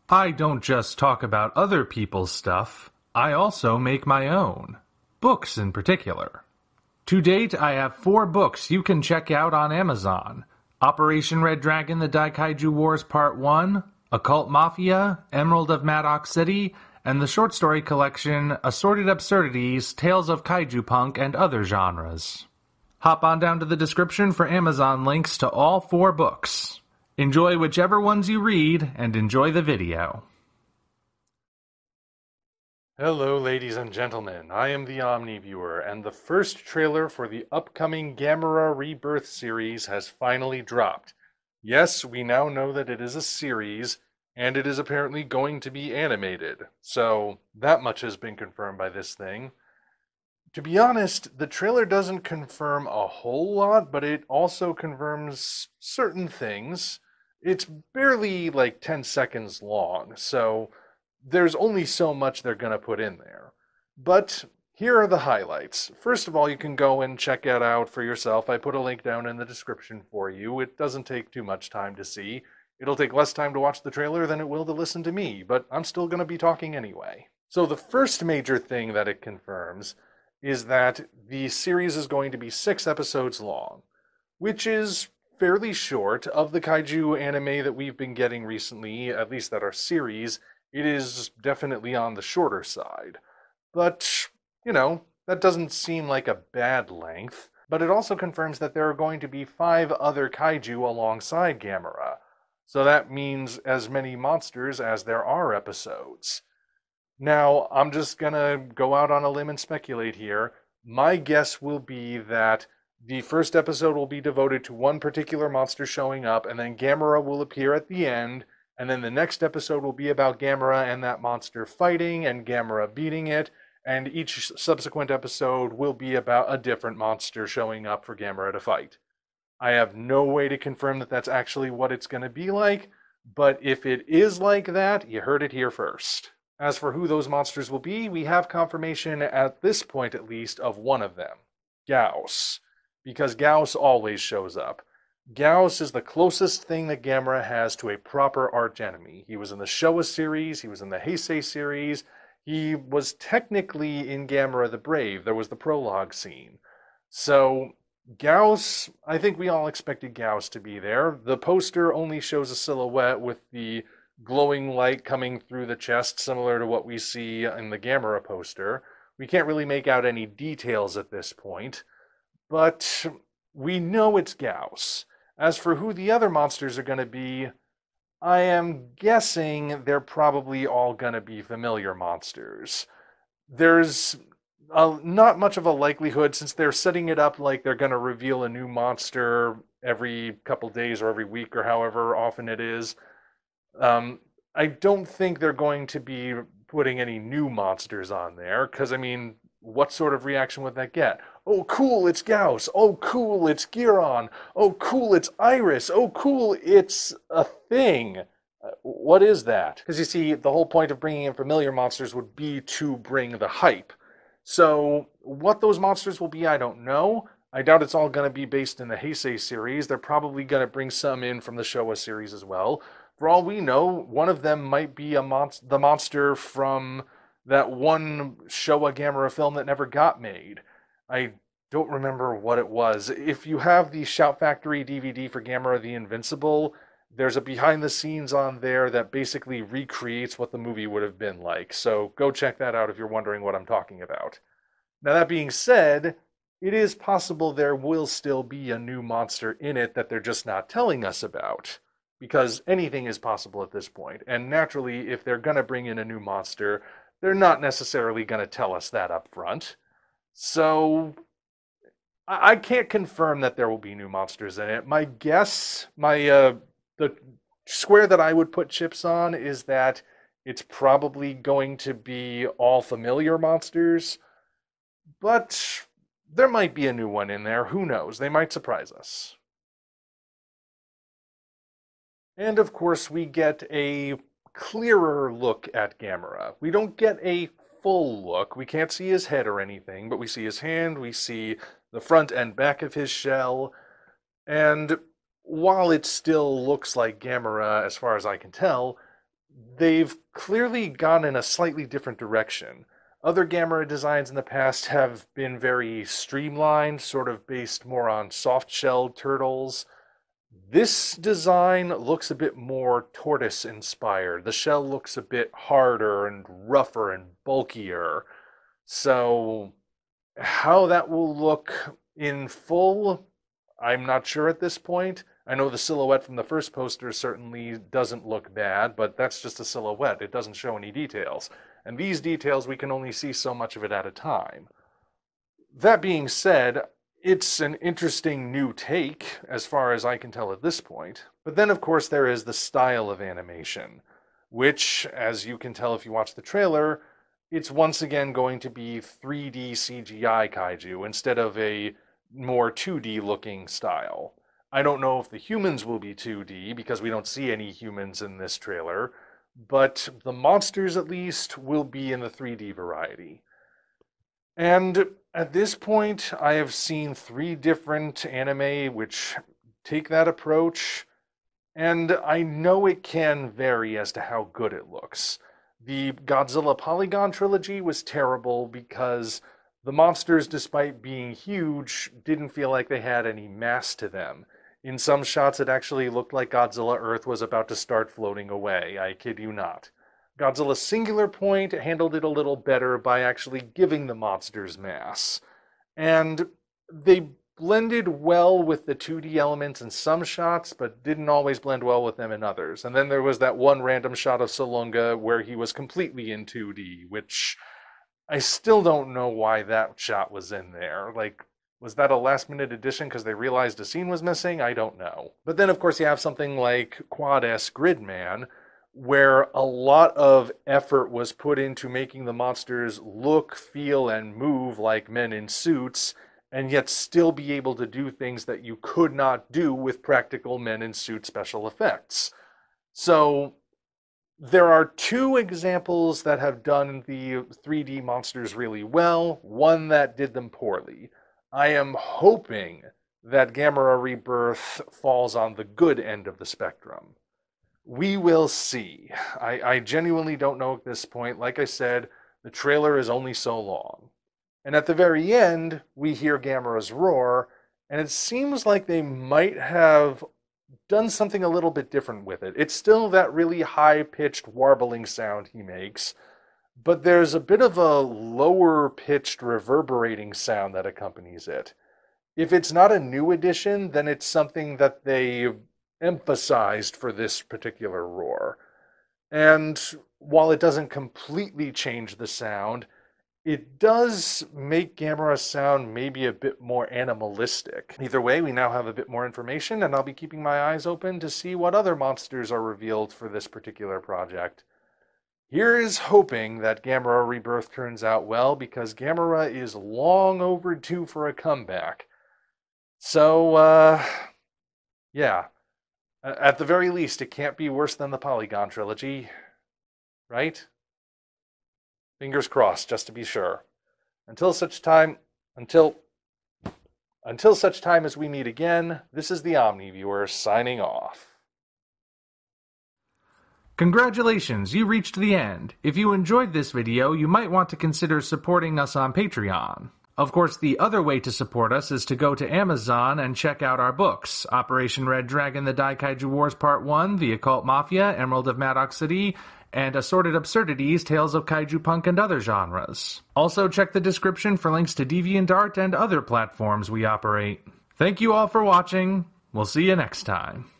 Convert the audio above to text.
I don't just talk about other people's stuff, I also make my own. Books in particular. To date, I have 4 books you can check out on Amazon. Operation Red Dragon: The Daikaiju Wars Part 1, Occult Mafia, Emerald of Maddox City, and the short story collection Assorted Absurdities, Tales of Kaiju Punk and Other Genres. Hop on down to the description for Amazon links to all 4 books. Enjoy whichever ones you read, and enjoy the video. Hello, ladies and gentlemen. I am the Omni viewer, and the first trailer for the upcoming GAMERA Rebirth series has finally dropped. Yes, we now know that it is a series, and it is apparently going to be animated. So, that much has been confirmed by this thing. To be honest, the trailer doesn't confirm a whole lot, but it also confirms certain things. It's barely like 10 seconds long, so there's only so much they're going to put in there. But here are the highlights. First of all, you can go and check it out for yourself. I put a link down in the description for you. It doesn't take too much time to see. It'll take less time to watch the trailer than it will to listen to me, but I'm still going to be talking anyway. So the first major thing that it confirms is that the series is going to be 6 episodes long, which is fairly short. Of the kaiju anime that we've been getting recently, at least that are series, it is definitely on the shorter side. But, that doesn't seem like a bad length. But it also confirms that there are going to be 5 other kaiju alongside Gamera. So that means as many monsters as there are episodes. Now, I'm just gonna go out on a limb and speculate here. My guess will be that the first episode will be devoted to one particular monster showing up, and then Gamera will appear at the end, and then the next episode will be about Gamera and that monster fighting, and Gamera beating it, and each subsequent episode will be about a different monster showing up for Gamera to fight. I have no way to confirm that that's actually what it's going to be like, but if it is like that, you heard it here first. As for who those monsters will be, we have confirmation, at this point at least, of one of them. Gauss. Because Gauss always shows up. Gauss is the closest thing that Gamera has to a proper archenemy. He was in the Showa series, he was in the Heisei series, he was technically in Gamera the Brave. There was the prologue scene. So, Gauss, I think we all expected Gauss to be there. The poster only shows a silhouette with the glowing light coming through the chest, similar to what we see in the Gamera poster. We can't really make out any details at this point, but we know it's Gauss. As for who the other monsters are going to be, I am guessing they're probably all going to be familiar monsters. There's not much of a likelihood, since they're setting it up like they're going to reveal a new monster every couple days or every week or however often it is. I don't think they're going to be putting any new monsters on there, because, what sort of reaction would that get? Oh, cool, it's Gauss. Oh, cool, it's Giron. Oh, cool, it's Iris. Oh, cool, it's a thing. What is that? Because you see, the whole point of bringing in familiar monsters would be to bring the hype. So, what those monsters will be, I don't know. I doubt it's all going to be based in the Heisei series. They're probably going to bring some in from the Showa series as well. For all we know, one of them might be the monster from that one Showa Gamera film that never got made. I don't remember what it was. If you have the Shout Factory DVD for Gamera the Invincible, there's a behind the scenes on there that basically recreates what the movie would have been like. So go check that out if you're wondering what I'm talking about. Now, that being said, it is possible there will still be a new monster in it that they're just not telling us about. Because anything is possible at this point. And naturally, if they're going to bring in a new monster, they're not necessarily going to tell us that up front. So, I can't confirm that there will be new monsters in it. My guess, the square that I would put chips on is that it's probably going to be all familiar monsters. But there might be a new one in there. Who knows? They might surprise us. And of course, we get a clearer look at Gamera. We don't get a full look. We can't see his head or anything, but we see his hand, we see the front and back of his shell, and while it still looks like Gamera as far as I can tell, they've clearly gone in a slightly different direction. Other Gamera designs in the past have been very streamlined, sort of based more on soft-shelled turtles. This design looks a bit more tortoise-inspired. The shell looks a bit harder and rougher and bulkier. So how that will look in full, I'm not sure at this point. I know the silhouette from the first poster certainly doesn't look bad, but that's just a silhouette. It doesn't show any details. And these details, we can only see so much of it at a time. That being said, it's an interesting new take, as far as I can tell at this point. But then, of course, there is the style of animation, which, as you can tell if you watch the trailer, it's once again going to be 3D CGI kaiju instead of a more 2D looking style. I don't know if the humans will be 2D because we don't see any humans in this trailer, but the monsters at least will be in the 3D variety. And at this point, I have seen 3 different anime which take that approach, and I know it can vary as to how good it looks. The Godzilla Polygon trilogy was terrible because the monsters, despite being huge, didn't feel like they had any mass to them. In some shots, it actually looked like Godzilla Earth was about to start floating away. I kid you not. Godzilla Singular Point handled it a little better by actually giving the monsters mass. And they blended well with the 2D elements in some shots, but didn't always blend well with them in others. And then there was that one random shot of Salunga where he was completely in 2D, which I still don't know why that shot was in there. Like, was that a last-minute addition because they realized a scene was missing? I don't know. But then, of course, you have something like ssss.gridman, where a lot of effort was put into making the monsters look, feel, and move like men in suits, and yet still be able to do things that you could not do with practical men in suit special effects. So there are 2 examples that have done the 3D monsters really well, one that did them poorly. I am hoping that Gamera Rebirth falls on the good end of the spectrum. We will see. I genuinely don't know at this point. Like I said, the trailer is only so long. And at the very end, we hear Gamera's roar, and it seems like they might have done something a little bit different with it. It's still that really high-pitched warbling sound he makes, but there's a bit of a lower-pitched reverberating sound that accompanies it. If it's not a new addition, then it's something that they emphasized for this particular roar. And while it doesn't completely change the sound, it does make Gamera sound maybe a bit more animalistic. Either way, we now have a bit more information, and I'll be keeping my eyes open to see what other monsters are revealed for this particular project. Here is hoping that Gamera Rebirth turns out well, because Gamera is long overdue for a comeback. So, yeah. At the very least, it can't be worse than the Polygon trilogy, right? Fingers crossed, just to be sure. Until such time as we meet again, this is the Omni Viewer signing off. Congratulations, you reached the end. If you enjoyed this video, you might want to consider supporting us on Patreon. Of course, the other way to support us is to go to Amazon and check out our books: Operation Red Dragon, The Daikaiju Wars Part 1, The Occult Mafia, Emerald of Maddox City, and Assorted Absurdities, Tales of Kaiju Punk and Other Genres. Also check the description for links to DeviantArt and other platforms we operate. Thank you all for watching. We'll see you next time.